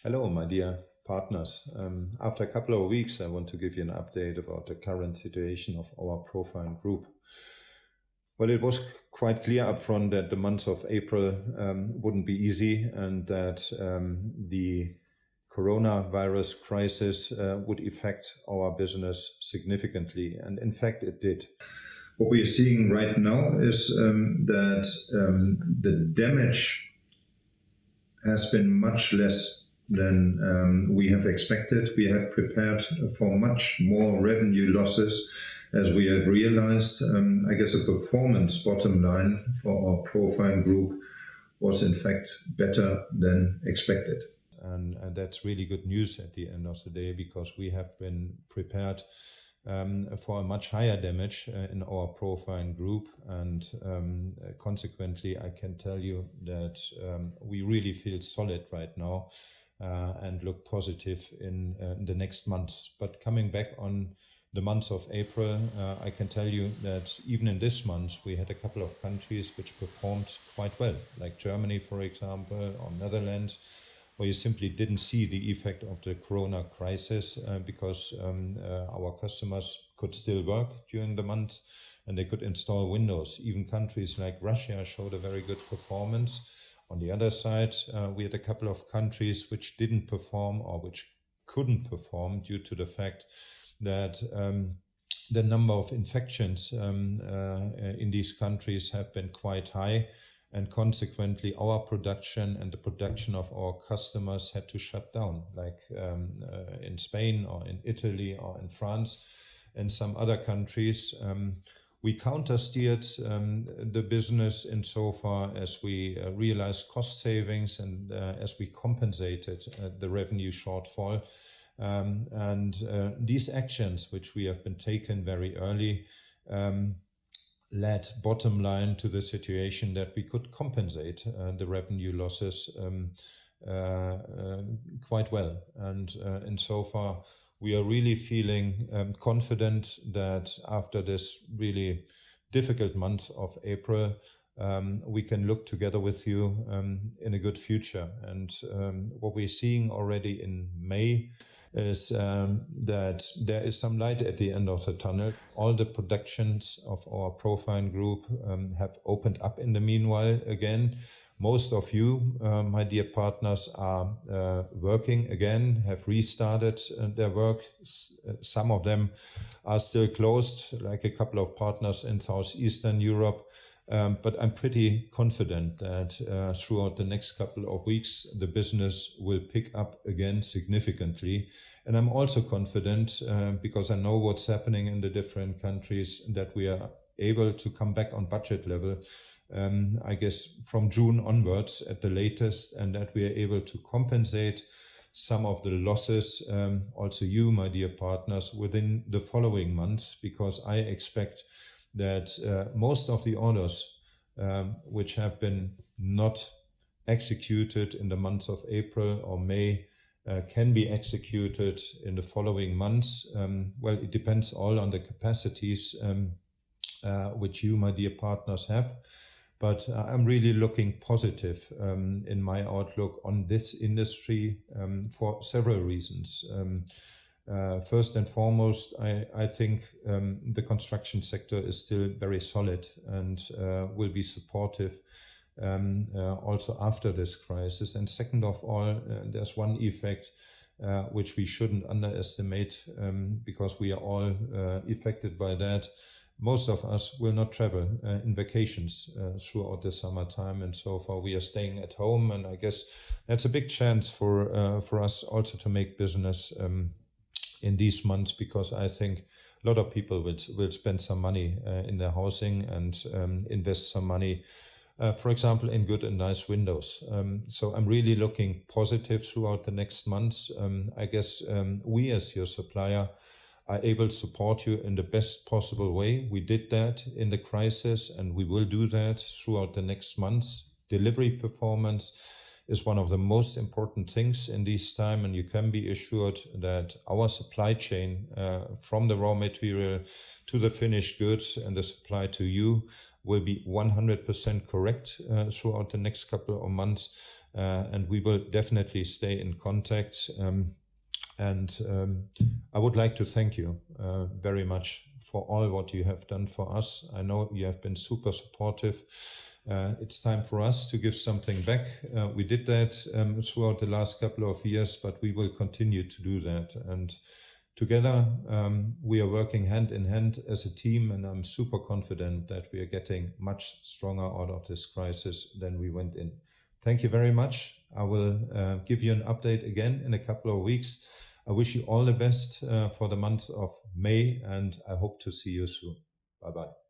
Hello, my dear partners. After a couple of weeks, I want to give you an update about the current situation of our profile group. Well, it was quite clear upfront that the month of April wouldn't be easy, and that the coronavirus crisis would affect our business significantly. And in fact, it did. What we are seeing right now is that the damage has been much less than we have expected. We have prepared for much more revenue losses, as we have realized. I guess a performance bottom line for our profile group was in fact better than expected. And that's really good news at the end of the day, because we have been prepared for a much higher damage in our profile group, and consequently I can tell you that we really feel solid right now and look positive in the next month. But coming back on the month of April, I can tell you that even in this month we had a couple of countries which performed quite well, like Germany, for example, or Netherlands, where you simply didn't see the effect of the corona crisis because our customers could still work during the month and they could install Windows. Even countries like Russia showed a very good performance. On the other side, we had a couple of countries which didn't perform, or which couldn't perform, due to the fact that the number of infections in these countries have been quite high. And consequently, our production and the production of our customers had to shut down, like in Spain or in Italy or in France and some other countries. We counter-steered the business insofar as we realized cost savings and as we compensated the revenue shortfall. These actions, which we have been taken very early, led bottom line to the situation that we could compensate the revenue losses quite well. And insofar, we are really feeling confident that after this really difficult month of April, we can look together with you in a good future. And what we're seeing already in May is that there is some light at the end of the tunnel. All the productions of our profile group have opened up in the meanwhile again. Most of you, my dear partners, are working again, have restarted their work. Some of them are still closed, like a couple of partners in Southeastern Europe. But I'm pretty confident that throughout the next couple of weeks, the business will pick up again significantly. And I'm also confident, because I know what's happening in the different countries, that we are able to come back on budget level, I guess from June onwards at the latest, and that we are able to compensate some of the losses, also you, my dear partners, within the following month, because I expect that most of the orders which have been not executed in the months of April or May can be executed in the following months. Well, it depends all on the capacities which you, my dear partners, have. But I'm really looking positive in my outlook on this industry for several reasons. First and foremost, I think the construction sector is still very solid and will be supportive also after this crisis. And second of all, there's one effect which we shouldn't underestimate, because we are all affected by that. Most of us will not travel in vacations throughout the summertime, and so far we are staying at home. And I guess that's a big chance for us also to make business in these months, because I think a lot of people will spend some money in their housing and invest some money, for example, in good and nice windows. So I'm really looking positive throughout the next months. I guess we as your supplier are able to support you in the best possible way. We did that in the crisis, and we will do that throughout the next months. Delivery performance is one of the most important things in this time, and you can be assured that our supply chain from the raw material to the finished goods and the supply to you will be 100% correct throughout the next couple of months, and we will definitely stay in contact. I would like to thank you very much for all what you have done for us. I know you have been super supportive. It's time for us to give something back. We did that throughout the last couple of years, but we will continue to do that. And together, we are working hand in hand as a team, and I'm super confident that we are getting much stronger out of this crisis than we went in. Thank you very much. I will give you an update again in a couple of weeks. I wish you all the best for the month of May, and I hope to see you soon. Bye-bye.